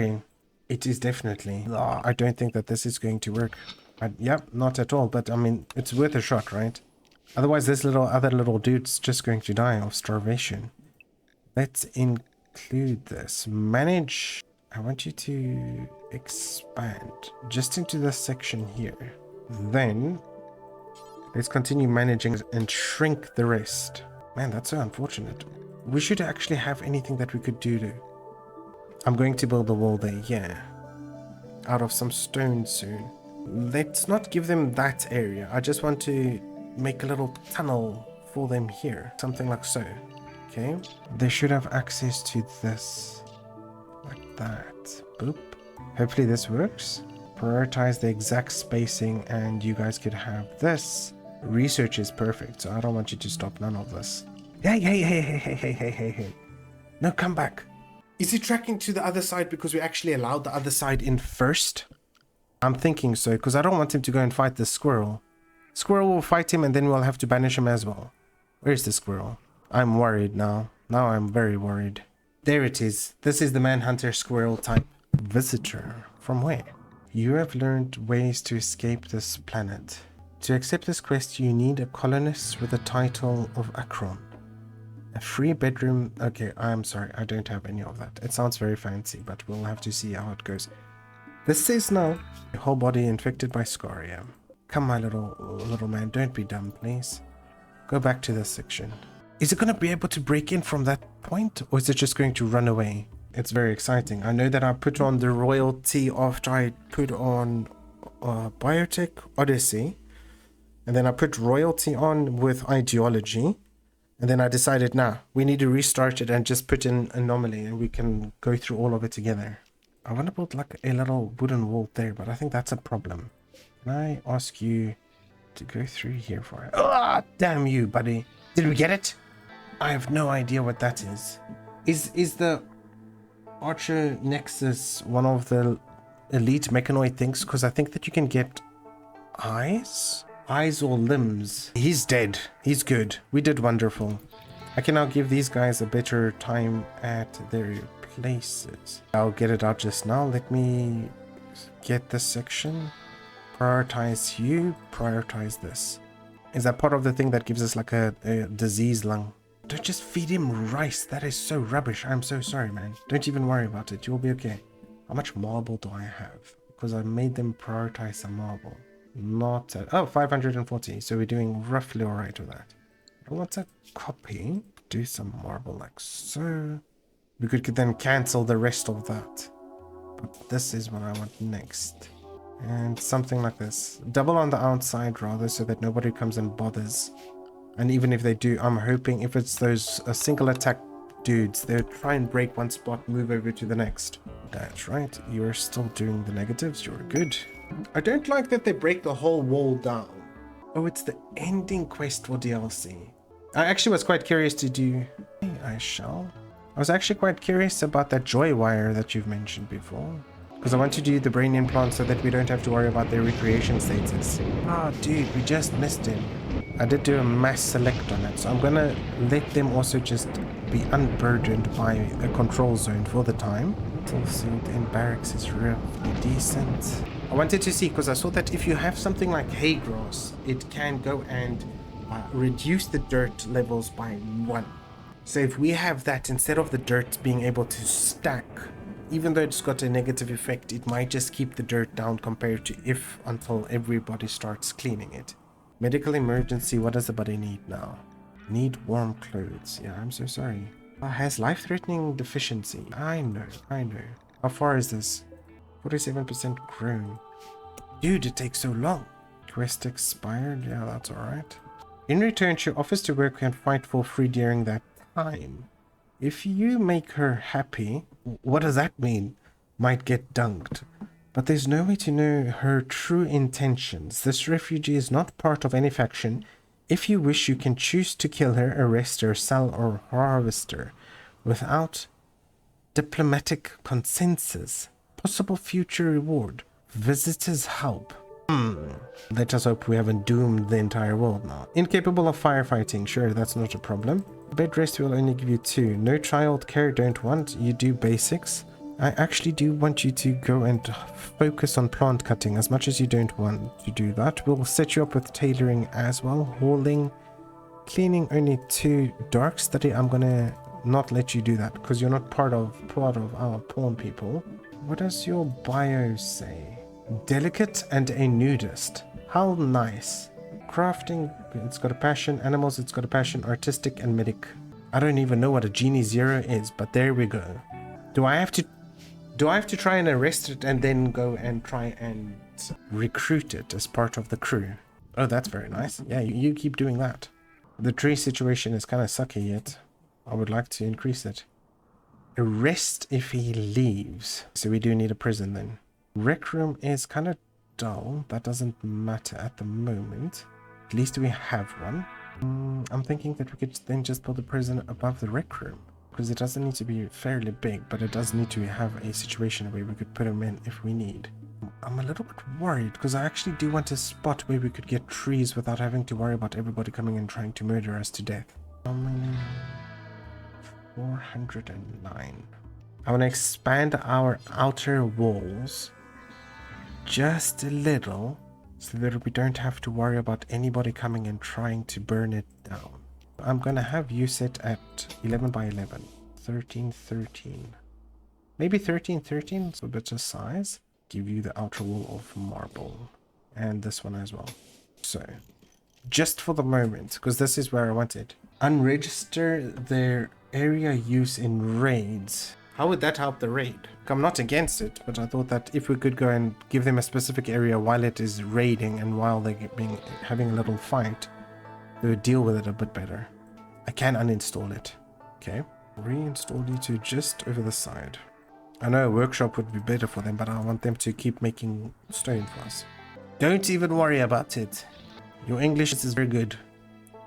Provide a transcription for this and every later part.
Okay. It is definitely. I don't think that this is going to work. Yep, not at all. But I mean, it's worth a shot, right? Otherwise, this other little dude's just going to die of starvation. Let's include this. Manage. I want you to expand just into this section here. Then let's continue managing and shrink the rest. Man, that's so unfortunate. We should actually have anything that we could do to. I'm going to build a wall there, yeah. Out of some stone soon. Let's not give them that area. I just want to make a little tunnel for them here. Something like so. Okay. They should have access to this. Like that. Boop. Hopefully this works. Prioritize the exact spacing and you guys could have this. Research is perfect, so I don't want you to stop none of this. Hey. No, come back. Is he tracking to the other side because we actually allowed the other side in first? I'm thinking so, because I don't want him to go and fight the squirrel. Squirrel will fight him and then we'll have to banish him as well. Where's the squirrel? I'm worried now. Now I'm very worried. There it is. This is the manhunter squirrel type. Visitor. From where? You have learned ways to escape this planet. To accept this quest, you need a colonist with the title of Akron. A free bedroom. Okay, I'm sorry. I don't have any of that. It sounds very fancy, but we'll have to see how it goes. This says now, your whole body infected by scoria. Come, my little man, don't be dumb, please. Go back to this section. Is it going to be able to break in from that point, or is it just going to run away? It's very exciting. I know that I put on the royalty after I put on Biotech Odyssey, and then I put royalty on with ideology, and then I decided, nah, we need to restart it and just put in anomaly, and we can go through all of it together. I want to build like a little wooden wall there, but I think that's a problem. Can I ask you to go through here for it? Ah, damn you, buddy. Did we get it? I have no idea what that is. Is the Archer Nexus one of the elite mechanoid things? Because I think that you can get eyes? Eyes or limbs. He's dead. He's good. We did wonderful. I can now give these guys a better time at their places. I'll get it out just now. Let me get this section. Prioritize you. Prioritize this. Is that part of the thing that gives us like a disease lung? Don't just feed him rice. That is so rubbish. I'm so sorry, man. Don't even worry about it. You'll be okay. How much marble do I have? Because I made them prioritize some marble. Not at, oh, 540. So we're doing roughly all right with that. I want to copy. Do some marble like so. We could then cancel the rest of that. But this is what I want next. And something like this. Double on the outside rather, so that nobody comes and bothers. And even if they do, I'm hoping if it's those single attack dudes, they'll try and break one spot, move over to the next. That's right. You're still doing the negatives. You're good. I don't like that they break the whole wall down. Oh, it's the ending quest for DLC. I actually was quite curious to do... I shall. I was actually quite curious about that joy wire that you've mentioned before. Because I want to do the brain implant so that we don't have to worry about their recreation status. Ah, dude, we just missed him. I did do a mass select on it, so I'm gonna let them also just be unburdened by a control zone for the time. Still suit and barracks is really decent. I wanted to see, because I saw that if you have something like hay grass, it can go and reduce the dirt levels by 1. So if we have that, instead of the dirt being able to stack, even though it's got a negative effect, it might just keep the dirt down compared to until everybody starts cleaning it. Medical emergency, what does the body need now? Need warm clothes. Yeah, I'm so sorry. Has life-threatening deficiency. I know. How far is this? 47% grown. Dude, it takes so long. Quest expired. Yeah, that's alright. In return, she offers to work and fight for free during that time. If you make her happy, what does that mean? Might get dunked. But there's no way to know her true intentions. This refugee is not part of any faction. If you wish, you can choose to kill her, arrest her, sell or harvest her. Without diplomatic consensus. Possible future reward. Visitors help. Let us hope we haven't doomed the entire world now. Incapable of firefighting. Sure, that's not a problem. Bed rest will only give you 2. No child care, don't want. You do basics. I actually do want you to go and focus on plant cutting as much as you don't want to do that. We'll set you up with tailoring as well. Hauling, cleaning, only 2 dark study. I'm gonna not let you do that because you're not part of our pawn people. What does your bio say? Delicate and a nudist. How nice. Crafting, it's got a passion. Animals, it's got a passion. Artistic and medic. I don't even know what a genie 0 is, but there we go. Do I have to try and arrest it and then go and try and recruit it as part of the crew? Oh, that's very nice. Yeah, you keep doing that. The tree situation is kind of sucky yet. I would like to increase it. Arrest if he leaves. So we do need a prison then. Rec room is kind of dull. That doesn't matter at the moment. At least we have one. I'm thinking that we could then just put the prison above the rec room. Because it doesn't need to be fairly big, but it does need to have a situation where we could put them in if we need. I'm a little bit worried because I actually do want a spot where we could get trees without having to worry about everybody coming and trying to murder us to death. 409. I want to expand our outer walls just a little so that we don't have to worry about anybody coming and trying to burn it down. I'm gonna have you set at 11 by 11, 13, 13, maybe 13, 13, so a better size. Give you the outer wall of marble and this one as well. So just for the moment, because this is where I want it, unregister their area use in raids. How would that help the raid? I'm not against it, but I thought that if we could go and give them a specific area while it is raiding and while they're having a little fight, they would deal with it a bit better. I can uninstall it. Okay. Reinstall you to just over the side. I know a workshop would be better for them, but I want them to keep making stone for us. Don't even worry about it. Your English is very good.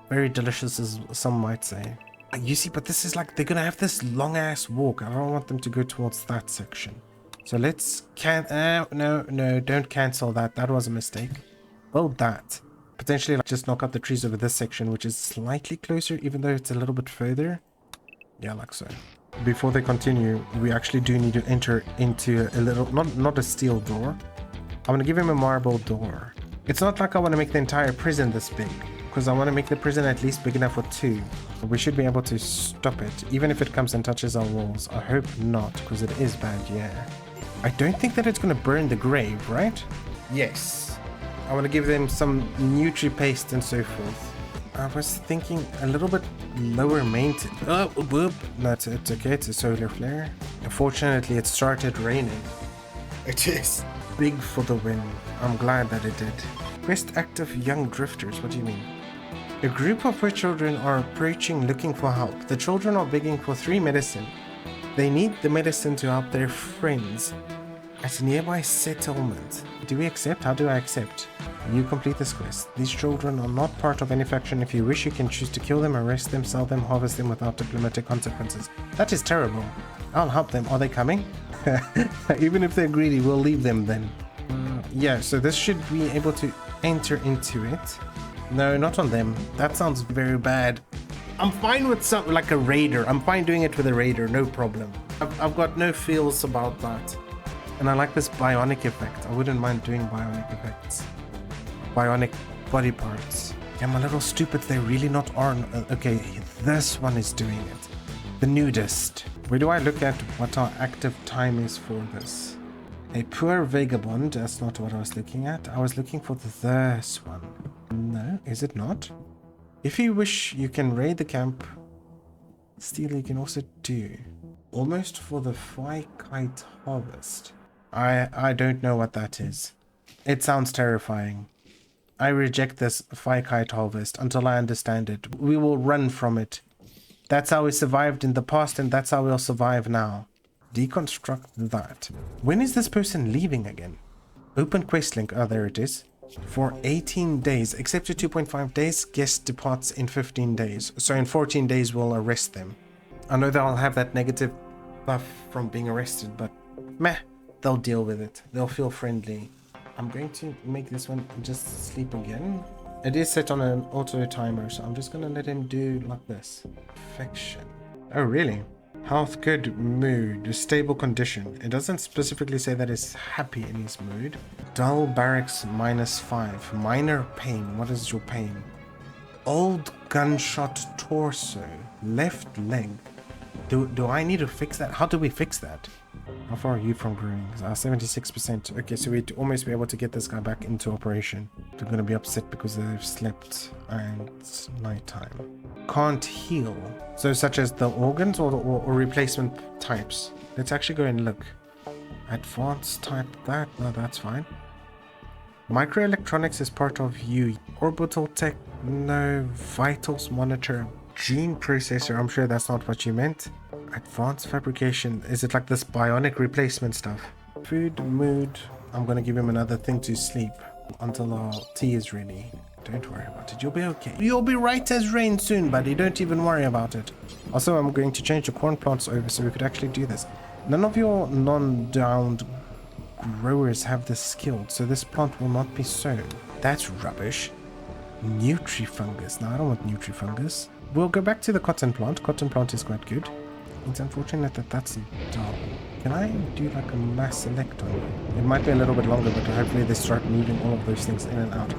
Very delicious, as some might say. You see, but this is like, they're going to have this long ass walk. I don't want them to go towards that section. So let's no, don't cancel that. That was a mistake. Build that. Potentially like, just knock out the trees over this section, which is slightly closer, even though it's a little bit further. Yeah, like so. Before they continue, we actually do need to enter into a little, not a steel door. I want to give him a marble door. It's not like I want to make the entire prison this big, because I want to make the prison at least big enough for 2. We should be able to stop it, even if it comes and touches our walls. I hope not, because it is bad, yeah. I don't think that it's going to burn the grave, right? Yes. I want to give them some nutri paste and so forth. I was thinking a little bit lower maintenance. Oh, whoop. No, it's okay. It's a solar flare. Unfortunately, it started raining. It is big for the win. I'm glad that it did. Quest active young drifters. What do you mean? A group of poor children are approaching looking for help. The children are begging for 3 medicine. They need the medicine to help their friends at a nearby settlement. Do we accept? How do I accept? You complete this quest. These children are not part of any faction. If you wish, you can choose to kill them, arrest them, sell them, harvest them without diplomatic consequences. That is terrible. I'll help them. Are they coming? Even if they're greedy, we'll leave them then. Yeah, so this should be able to enter into it. No, not on them. That sounds very bad. I'm fine with something like a raider. I'm fine doing it with a raider, no problem. I've got no feels about that. And I like this bionic effect. I wouldn't mind doing bionic effects. Bionic body parts. Yeah, I'm a little stupid. They're really not on. Okay, this one is doing it. The nudist. Where do I look at what our active time is for this? A poor vagabond. That's not what I was looking at. I was looking for this one. No, is it not? If you wish, you can raid the camp. Steal, you can also do. Almost for the Kite harvest. I don't know what that is. It sounds terrifying. I reject this Kite harvest until I understand it. We will run from it. That's how we survived in the past, and that's how we'll survive now. Deconstruct that. When is this person leaving again? Open quest link. Oh, there it is. For 18 days. Accepted 2.5 days. Guest departs in 15 days. So in 14 days, we'll arrest them. I know they'll have that negative buff from being arrested, but meh. They'll deal with it. They'll feel friendly. I'm going to make this one just sleep again. It is set on an auto timer, so I'm just going to let him do like this. Perfection. Oh, really? Health good, mood, stable condition. It doesn't specifically say that he's happy in his mood. Dull barracks -5. Minor pain. What is your pain? Old gunshot torso. Left leg. Do I need to fix that? How do we fix that? How far are you from growing? 76%. Okay, so we'd almost be able to get this guy back into operation. They're going to be upset because they've slept and it's nighttime. Can't heal. So such as the organs or replacement types. Let's actually go and look. Advanced type that. No, that's fine. Microelectronics is part of you. Orbital tech. No. Vitals monitor. Gene processor. I'm sure that's not what you meant. Advanced fabrication. Is it like this bionic replacement stuff? Food, mood. I'm going to give him another thing to sleep until our tea is ready. Don't worry about it. You'll be okay. You'll be right as rain soon, buddy. Don't even worry about it. Also, I'm going to change the corn plants over so we could actually do this. None of your non-downed growers have this skilled, so this plant will not be sown. That's rubbish. Nutrifungus. No, I don't want nutrifungus. We'll go back to the cotton plant. Cotton plant is quite good. It's unfortunate that that's dull. Can I do like a mass select on you? It might be a little bit longer, but hopefully they start moving all of those things in and out.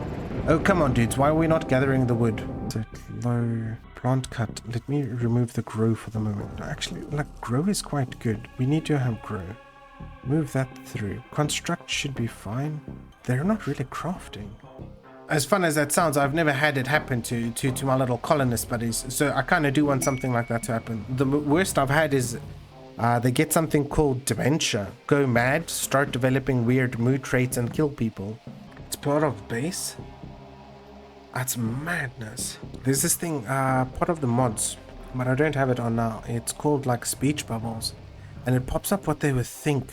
Oh, come on, dudes. Why are we not gathering the wood? Set low. Plant cut. Let me remove the grow for the moment. Actually, like, grow is quite good. We need to have grow. Move that through. Construct should be fine. They're not really crafting. As fun as that sounds, I've never had it happen to my little colonist buddies. So I kind of do want something like that to happen. The worst I've had is they get something called dementia. Go mad, start developing weird mood traits and kill people. It's part of base. That's madness. There's this thing, part of the mods, but I don't have it on now. It's called like speech bubbles. And it pops up what they would think.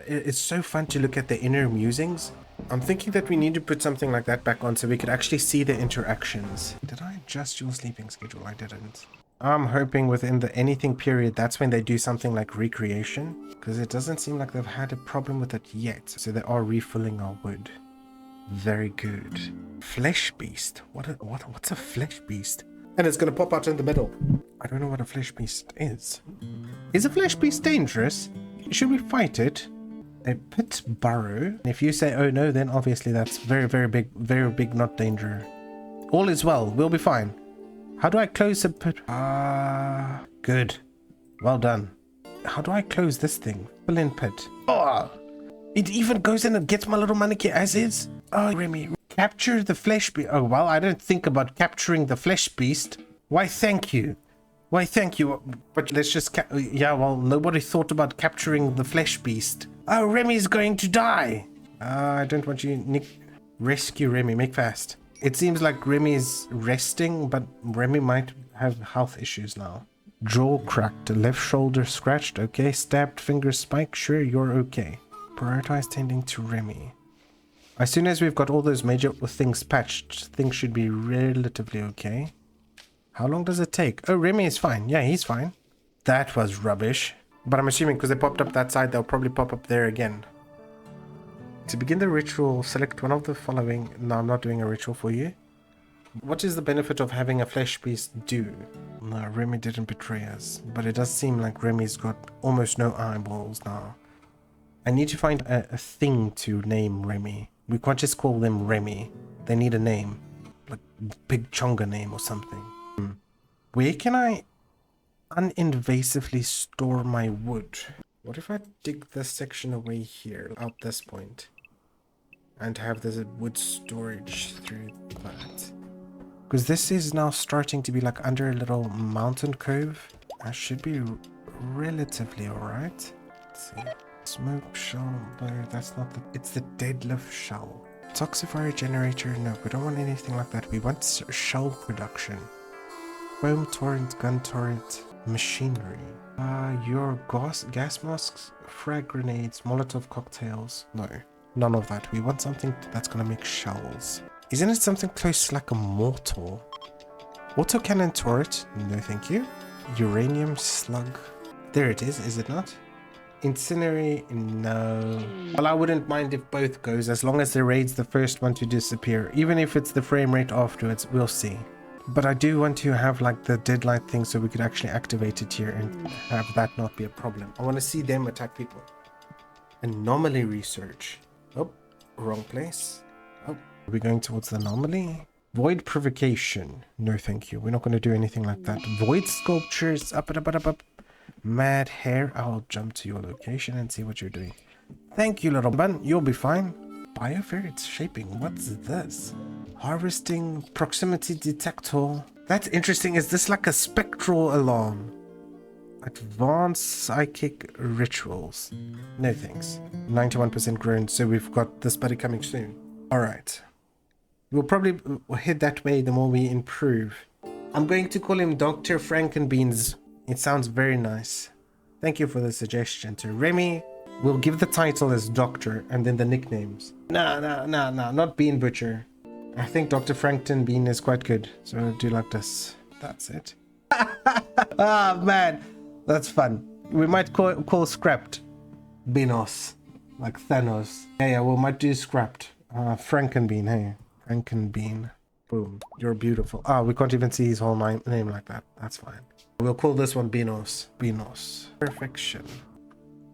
It's so fun to look at their inner musings. I'm thinking that we need to put something like that back on so we could actually see the interactions. Did I adjust your sleeping schedule? I didn't. I'm hoping within the anything period, that's when they do something like recreation. Because it doesn't seem like they've had a problem with it yet. So they are refilling our wood. Very good. Flesh beast. What's a flesh beast? And it's going to pop out in the middle. I don't know what a flesh beast is. Is a flesh beast dangerous? Should we fight it? A pit burrow. If you say, oh no, then obviously that's very, very big, not danger. All is well. We'll be fine. How do I close the pit? Good. Well done. How do I close this thing? Fill in pit. Oh, it even goes in and gets my little mannequin as is. Oh, Remy. Capture the flesh beast. Oh, well, I don't think about capturing the flesh beast. Why, thank you. Why, thank you. But let's just yeah, well, nobody thought about capturing the flesh beast. Oh, Remy's going to die. I don't want you, Nick. Rescue Remy, make fast. It seems like Remy's resting, but Remy might have health issues now. Jaw cracked, left shoulder scratched, okay. Stabbed finger spike, sure, you're okay. Prioritize tending to Remy. As soon as we've got all those major things patched, things should be relatively okay. How long does it take? Oh, Remy is fine. Yeah, he's fine. That was rubbish. But I'm assuming because they popped up that side, they'll probably pop up there again. To begin the ritual, select one of the following. No, I'm not doing a ritual for you. What is the benefit of having a flesh beast do? No, Remy didn't betray us. But it does seem like Remy's got almost no eyeballs now. I need to find a thing to name Remy. We can't just call them Remy. They need a name. Like Big Chonga name or something. Where can I uninvasively store my wood? What if I dig this section away here, out this point, and have this wood storage through that? Because this is now starting to be like under a little mountain cove. I should be relatively alright. Let's see. Smoke shell, no, that's not the, it's the deadlift shell. Toxifier generator, no, we don't want anything like that. We want shell production. Foam torrent, gun torrent, machinery. Your gas masks, frag grenades, Molotov cocktails. No, none of that. We want something that's gonna make shells. Isn't it something close like a mortar? Autocannon turret, no thank you. Uranium slug, there it is it not? Incendiary, no. Well, I wouldn't mind if both goes, as long as the raid's the first one to disappear. Even if it's the frame rate afterwards, we'll see. But I do want to have like the deadlight thing so we could actually activate it here and have that not be a problem. I want to see them attack people. Anomaly research. Oh, wrong place. Oh, are we going towards the anomaly? Void provocation. No, thank you. We're not going to do anything like that. Void sculptures. Up, up, up, up, up. Mad hair. I'll jump to your location and see what you're doing. Thank you, little bun. You'll be fine. Bioferret shaping. What's this? Harvesting proximity detector. That's interesting. Is this like a spectral alarm? Advanced psychic rituals. No thanks. 91% grown, so we've got this buddy coming soon. Alright. We'll probably head that way the more we improve. I'm going to call him Dr. Frankenbeans. It sounds very nice. Thank you for the suggestion to Remy. We'll give the title as Doctor and then the nicknames. No, not Bean Butcher. I think Dr. Frankton Bean is quite good. So I'll do like this. That's it. Ah, man. That's fun. We might call Scrapped Beanos. Like Thanos. Yeah, we might do Scrapped. Frankenbean, hey. Frankenbean. Boom. You're beautiful. Ah, we can't even see his whole name like that. That's fine. We'll call this one Beanos. Beanos. Perfection.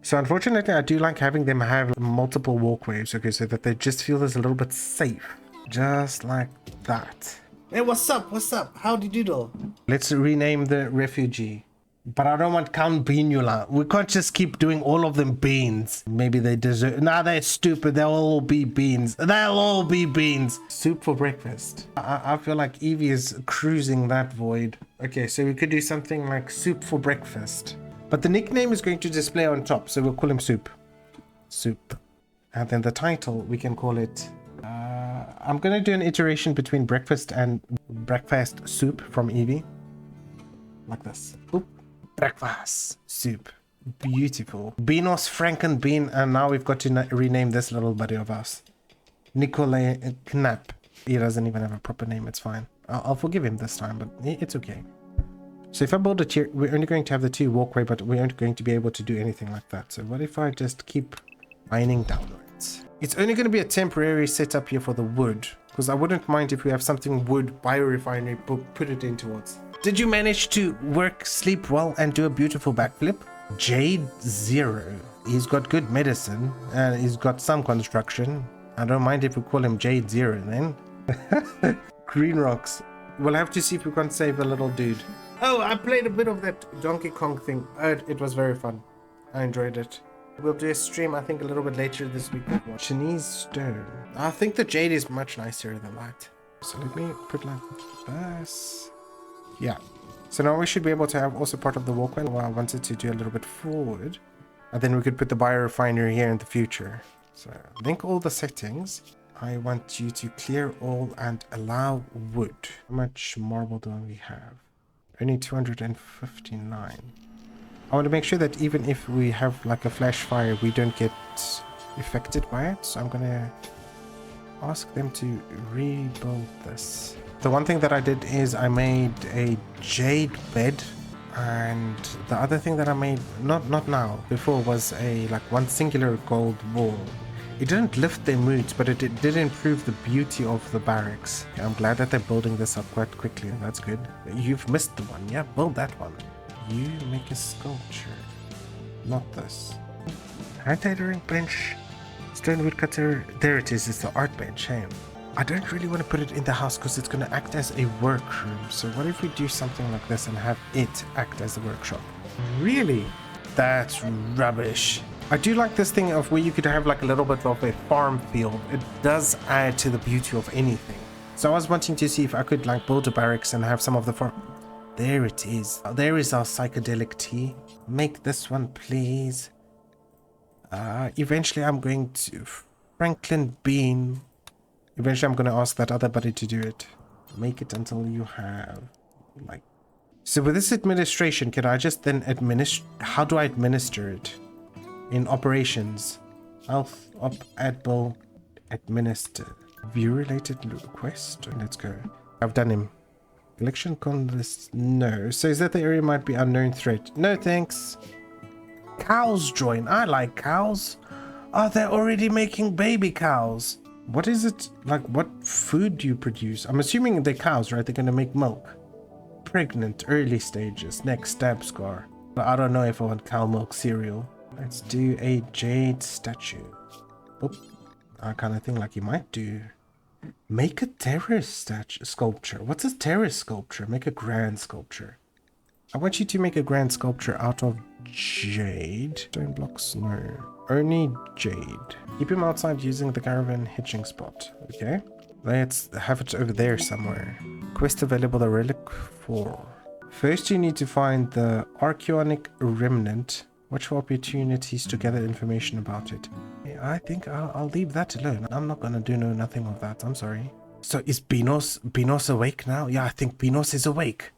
So unfortunately, I do like having them have multiple walkways, okay, so that they just feel there's a little bit safe. Just like that. Hey, what's up? What's up? Howdy doodle. Let's rename the refugee. But I don't want Count Beanula. We can't just keep doing all of them beans. Maybe they deserve... Nah, they're stupid. They'll all be beans. They'll all be beans. Soup for breakfast. I feel like Evie is cruising that void. Okay, so we could do something like soup for breakfast. But the nickname is going to display on top, so we'll call him Soup. Soup. And then the title, we can call it... I'm going to do an iteration between breakfast and breakfast soup from Evie. Like this. Oop. Breakfast soup. Beautiful. Beanos Frankenbean, and now we've got to rename this little buddy of ours. Nikolai Knapp. He doesn't even have a proper name, it's fine. I'll forgive him this time, but it's okay. So if I build it here, we're only going to have the two walkway, but we aren't going to be able to do anything like that. So what if I just keep mining downwards? It's only going to be a temporary setup here for the wood, because I wouldn't mind if we have something wood biorefinery, put it in towards. Did you manage to work, sleep well, and do a beautiful backflip? Jade Zero. He's got good medicine, and he's got some construction. I don't mind if we call him Jade Zero then. Green rocks. We'll have to see if we can save a little dude. Oh, I played a bit of that Donkey Kong thing. It was very fun. I enjoyed it. We'll do a stream, I think, a little bit later this week. Chinese stone. I think the jade is much nicer than that. So let me put like this. Yeah. So now we should be able to have also part of the walkway. Well, I wanted to do a little bit forward. And then we could put the biorefinery here in the future. So link all the settings. I want you to clear all and allow wood. How much marble do we have? Only 259. I want to make sure that even if we have like a flash fire, we don't get affected by it. So I'm going to ask them to rebuild this. The one thing that I did is I made a jade bed, and the other thing that I made, not now, before, was a like one singular gold wall. It didn't lift their moods, but it did improve the beauty of the barracks. I'm glad that they're building this up quite quickly. That's good. You've missed the one. Yeah, build that one. You make a sculpture. Not this. Hand tailoring bench. Stone woodcutter. There it is. It's the art bench. Hey. I don't really want to put it in the house because it's going to act as a workroom. So what if we do something like this and have it act as a workshop? Really? That's rubbish. I do like this thing of where you could have like a little bit of a farm field. It does add to the beauty of anything. So I was wanting to see if I could like build a barracks and have some of the farm. There it is. There is our psychedelic tea. Make this one, please. Eventually I'm going to... Franklin Bean. Eventually I'm going to ask that other buddy to do it. Make it until you have... like... So with this administration, can I just then administer... How do I administer it? In operations. Health, up, add bill, administer. View related request. Let's go. I've done him. Election contest. No. Says that the area might be unknown threat. No thanks. Cows join. I like cows. Oh, they're already making baby cows. What is it? Like, what food do you produce? I'm assuming they're cows, right? They're going to make milk. Pregnant, early stages, next stab scar. But I don't know if I want cow milk cereal. Let's do a jade statue. Oop. I kind of think like you might do. Make a terrace sculpture. What's a terrace sculpture? Make a grand sculpture. I want you to make a grand sculpture out of jade. Stone blocks, no. Only jade. Keep him outside using the caravan hitching spot. Okay. Let's have it over there somewhere. Quest available, the relic 4. First you need to find the Archaeonic Remnant. Watch for opportunities to gather information about it. I think I'll leave that alone. I'm not gonna do nothing of that. I'm sorry. So is Benos awake now? Yeah, I think Benos is awake.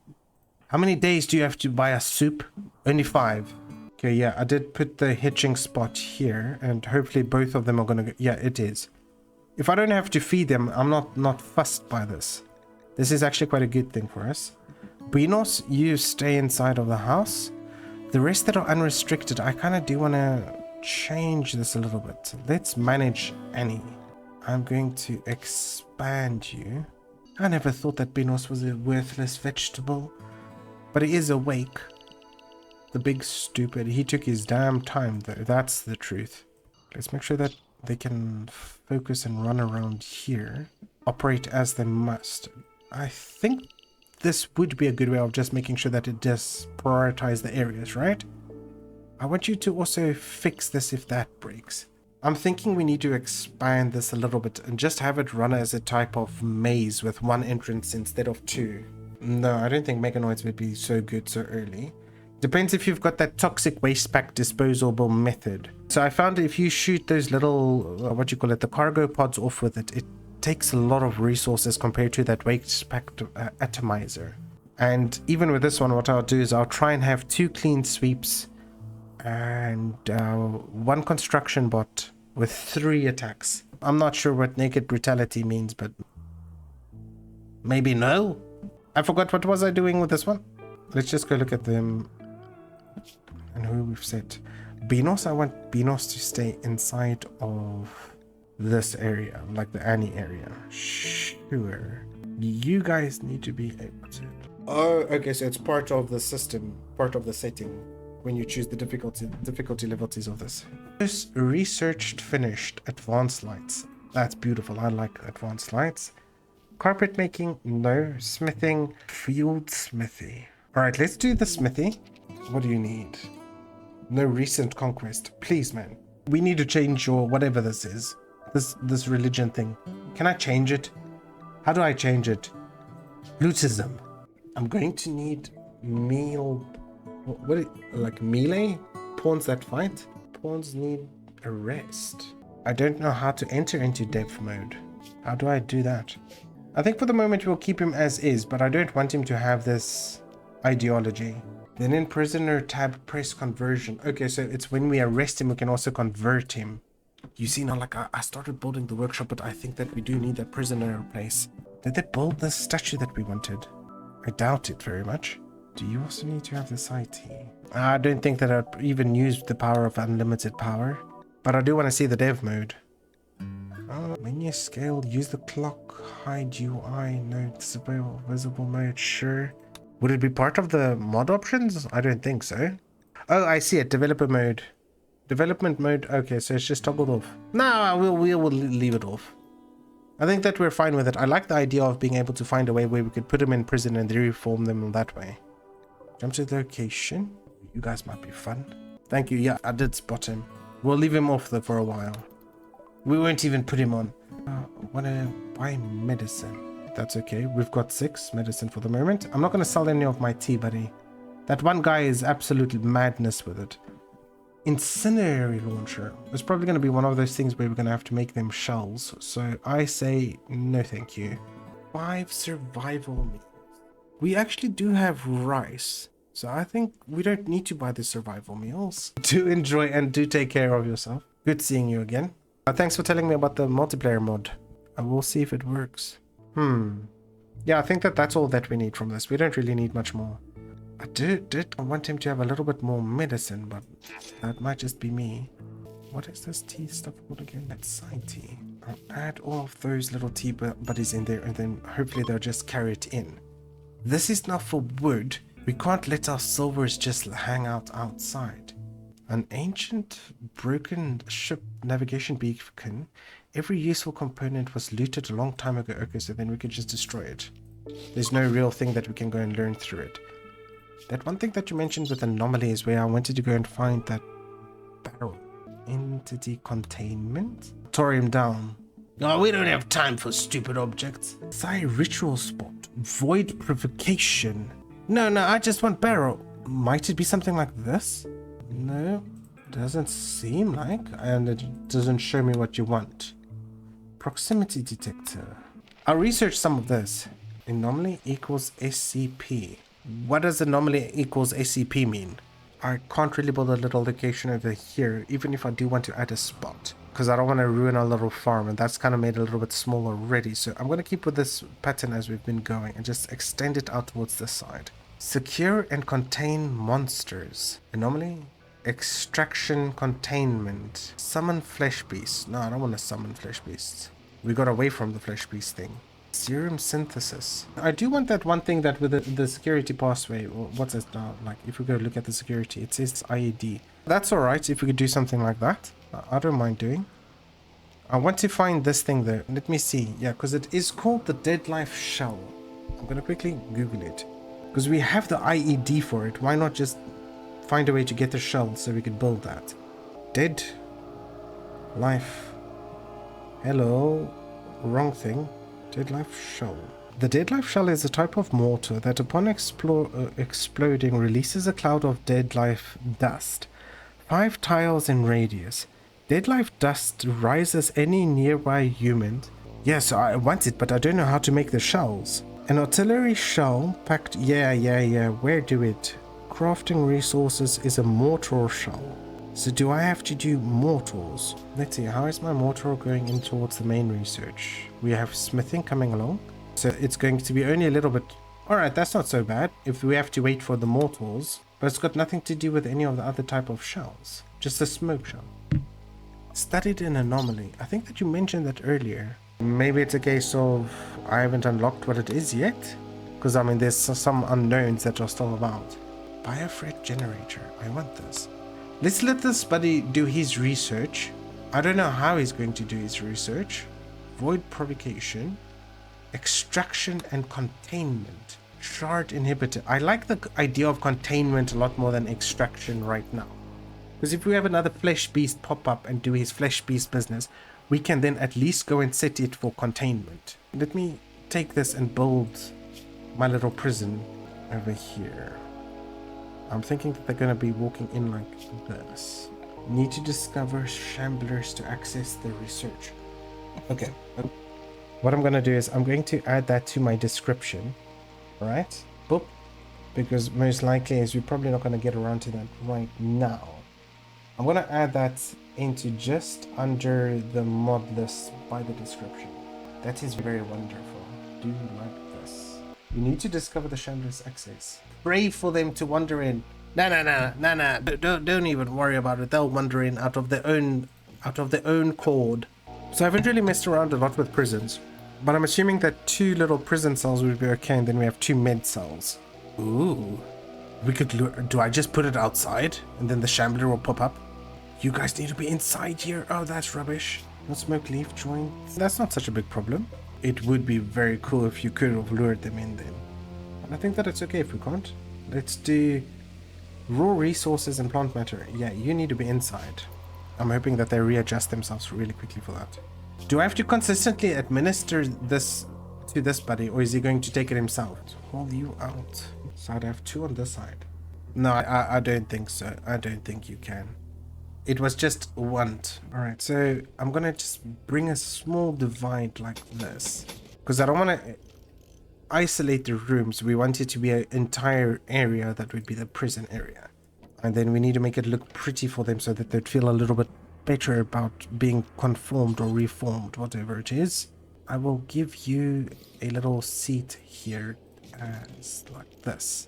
How many days do you have to buy a soup? Only 5. Okay, yeah, I did put the hitching spot here, and hopefully both of them are gonna go. Yeah, it is. If I don't have to feed them, I'm not fussed by this. This is actually quite a good thing for us. Benos, you stay inside of the house. The rest that are unrestricted, I kind of do want to change this a little bit. Let's manage Annie. I'm going to expand you. I never thought that Benos was a worthless vegetable. But he is awake. The big stupid. He took his damn time though. That's the truth. Let's make sure that they can focus and run around here. Operate as they must. I think this would be a good way of just making sure that it does prioritize the areas, right? I want you to also fix this if that breaks. I'm thinking we need to expand this a little bit and just have it run as a type of maze with 1 entrance instead of 2. No, I don't think mechanoids would be so good so early. Depends if you've got that toxic waste pack disposable method. So I found if you shoot those little, what you call it, the cargo pods off with it, it takes a lot of resources compared to that waste pack atomizer. And even with this one, what I'll do is I'll try and have 2 clean sweeps and 1 construction bot with 3 attacks. I'm not sure what naked brutality means, but maybe no. I forgot what was I doing with this one. Let's just go look at them and who we've set. Benos, I want Benos to stay inside of this area, like the Annie area. Sure. You guys need to be able to... Oh, okay, so it's part of the system, part of the setting when you choose the difficulty levels of this. Just researched, finished, advanced lights. That's beautiful. I like advanced lights. Carpet making, no. Smithing, field smithy. All right, let's do the smithy. What do you need? No recent conquest. Please, man. We need to change your whatever this is. This religion thing. Can I change it? How do I change it? Lootism. I'm going to need meal... like melee? Pawns that fight? Pawns need a rest. I don't know how to enter into depth mode. How do I do that? I think for the moment we'll keep him as is, but I don't want him to have this ideology. Then in prisoner tab, press conversion. Okay, so it's when we arrest him, we can also convert him. You see now, like I started building the workshop, but I think that we do need that prisoner place. Did they build the statue that we wanted? I doubt it very much. Do you also need to have this IT? I don't think that I'd even use the power of unlimited power, but I do want to see the dev mode. Menu scale, use the clock, hide UI, no visible mode, sure. Would it be part of the mod options? I don't think so. Oh, I see it, developer mode. Development mode, okay, so it's just toggled off. No, we will leave it off. I think that we're fine with it. I like the idea of being able to find a way where we could put them in prison and reform them that way. Jump to the location. You guys might be fun. Thank you, yeah, I did spot him. We'll leave him off there for a while. We won't even put him on. Want to buy medicine. That's okay. We've got 6 medicine for the moment. I'm not going to sell any of my tea, buddy. That one guy is absolute madness with it. Incendiary launcher. It's probably going to be one of those things where we're going to have to make them shells. So I say no thank you. 5 survival meals. We actually do have rice. So I think we don't need to buy the survival meals. Do enjoy and do take care of yourself. Good seeing you again. Thanks for telling me about the multiplayer mod. I will see if it works. Yeah, I think that that's all that we need from this. We don't really need much more. I want him to have a little bit more medicine, but that might just be me. what is this tea stuff called again? That's side tea. I'll add all of those little tea buddies in there, and then hopefully they'll just carry it in. This is not for wood. We can't let our silvers just hang out outside. An ancient broken ship navigation beacon. Every useful component was looted a long time ago. Okay, so then we could just destroy it. There's no real thing that we can go and learn through it. That one thing that you mentioned with anomaly is where I wanted to go and find that barrel. Entity containment? Tore him down. No, we don't have time for stupid objects. Psi ritual spot. Void provocation. No, I just want barrel. Might it be something like this? No, doesn't seem like. And it doesn't show me what you want. Proximity detector. I'll research some of this. Anomaly equals SCP. What does anomaly equals SCP mean? I can't really build a little location over here, even if I do want to add a spot. Because I don't want to ruin our little farm, and that's kind of made it a little bit small already. So I'm going to keep with this pattern as we've been going and just extend it out towards this side. Secure and contain monsters. Anomaly. Extraction containment. Summon flesh beasts. No, I don't want to summon flesh beasts. We got away from the flesh beast thing. Serum synthesis. I do want that one thing that with the security pathway, what's it now? Like, if we go look at the security, it says IED. That's alright if we could do something like that. I don't mind doing. I want to find this thing though. Let me see. Yeah, because it is called the Dead Life Shell. I'm going to quickly Google it. Because we have the IED for it. Why not just find a way to get the shell so we could build that? Dead Life. Hello. Wrong thing. Dead Life Shell. The Dead Life Shell is a type of mortar that upon exploding releases a cloud of dead life dust. 5 tiles in radius. Dead life dust rises any nearby humans. Yes, I want it, but I don't know how to make the shells. An artillery shell packed... Yeah. Where do it? Crafting resources is a mortar shell. So do I have to do mortars? Let's see, how is my mortar going in towards the main research? We have smithing coming along. So it's going to be only a little bit... Alright, that's not so bad if we have to wait for the mortars. But it's got nothing to do with any of the other type of shells. Just a smoke shell. Studied an anomaly. I think that you mentioned that earlier. Maybe it's a case of I haven't unlocked what it is yet. Because I mean there's some unknowns that are still about. Biofret generator. I want this. Let's let this buddy do his research. I don't know how he's going to do his research. Void provocation. Extraction and containment. Shard inhibitor. I like the idea of containment a lot more than extraction right now. Because if we have another flesh beast pop up and do his flesh beast business, we can then at least go and set it for containment. Let me take this and build my little prison over here. I'm thinking that they're going to be walking in like this. Need to discover shamblers to access the research. Okay. What I'm going to do is I'm going to add that to my description. Alright? Boop. Because most likely is we're probably not going to get around to that right now. I'm going to add that into just under the mod list by the description. That is very wonderful. Do you like this? You need to discover the Shambler's access. Pray for them to wander in. Nah. Don't even worry about it. They'll wander in out of their own chord. So I haven't really messed around a lot with prisons. But I'm assuming that 2 little prison cells would be okay, and then we have 2 med cells. Ooh. We could... Do I just put it outside? And then the Shambler will pop up? You guys need to be inside here. Oh, that's rubbish. No smoke leaf joint. That's not such a big problem. It would be very cool if you could have lured them in then. And I think that it's okay if we can't. Let's do raw resources and plant matter. Yeah, you need to be inside. I'm hoping that they readjust themselves really quickly for that. Do I have to consistently administer this to this buddy, or is he going to take it himself? Hold you out. So I'd have 2 on this side. No, I don't think so. I don't think you can. It was just want. Alright, so I'm gonna just bring a small divide like this. Because I don't want to isolate the rooms. We want it to be an entire area that would be the prison area. And then we need to make it look pretty for them so that they'd feel a little bit better about being conformed or reformed, whatever it is. I will give you a little seat here as like this.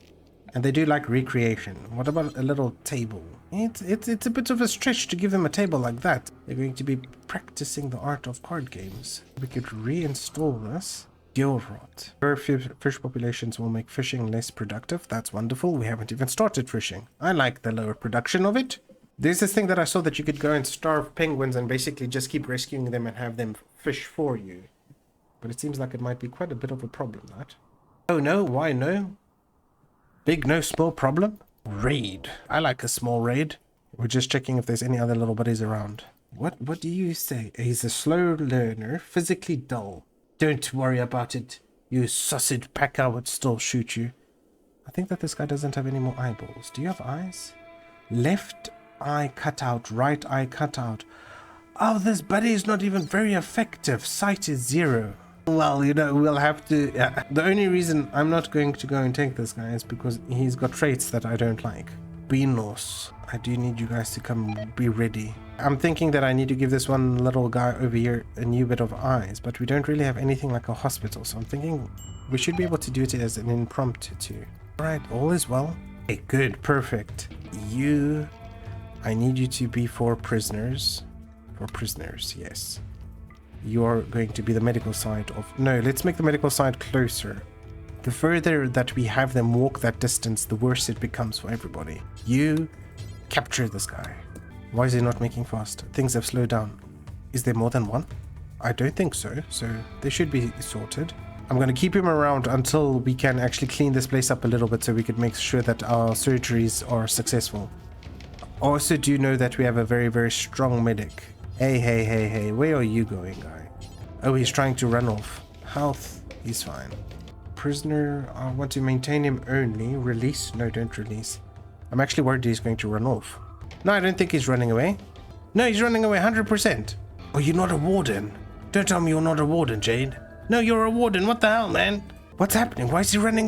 And they do like recreation. What about a little table? It's a bit of a stretch to give them a table like that. They're going to be practicing the art of card games. We could reinstall this. Gill rot. Fish populations will make fishing less productive. That's wonderful. We haven't even started fishing. I like the lower production of it. There's this thing that I saw that you could go and starve penguins and basically just keep rescuing them and have them fish for you. But it seems like it might be quite a bit of a problem, that. Oh no, why no? Big no, small problem? Raid. I like a small raid. We're just checking if there's any other little buddies around. What do you say? He's a slow learner, physically dull. Don't worry about it. You sausage packer would still shoot you. I think that this guy doesn't have any more eyeballs. Do you have eyes? Left eye cut out, right eye cut out. Oh, this buddy is not even very effective. Sight is 0. Well, you know, we'll have to... the only reason I'm not going to go and take this guy is because he's got traits that I don't like. Benos. I do need you guys to come be ready. I'm thinking that I need to give this one little guy over here a new bit of eyes, but we don't really have anything like a hospital, so I'm thinking we should be able to do it as an impromptu too. Alright, all is well. Okay, good, perfect. I need you to be for prisoners. For prisoners, yes. You're going to be the medical side of... No, let's make the medical side closer. The further that we have them walk that distance, the worse it becomes for everybody. You capture this guy. Why is he not making fast? Things have slowed down. Is there more than one? I don't think so, so they should be sorted. I'm going to keep him around until we can actually clean this place up a little bit so we can make sure that our surgeries are successful. Also do know that we have a very, very strong medic. Hey, where are you going, guy? Oh, he's trying to run off. Health, he's fine. Prisoner, I want to maintain him only. Release? No, don't release. I'm actually worried he's going to run off. No, I don't think he's running away. No, he's running away 100%. Oh, you're not a warden. Don't tell me you're not a warden, Jade. No, you're a warden. What the hell, man? What's happening? Why is he running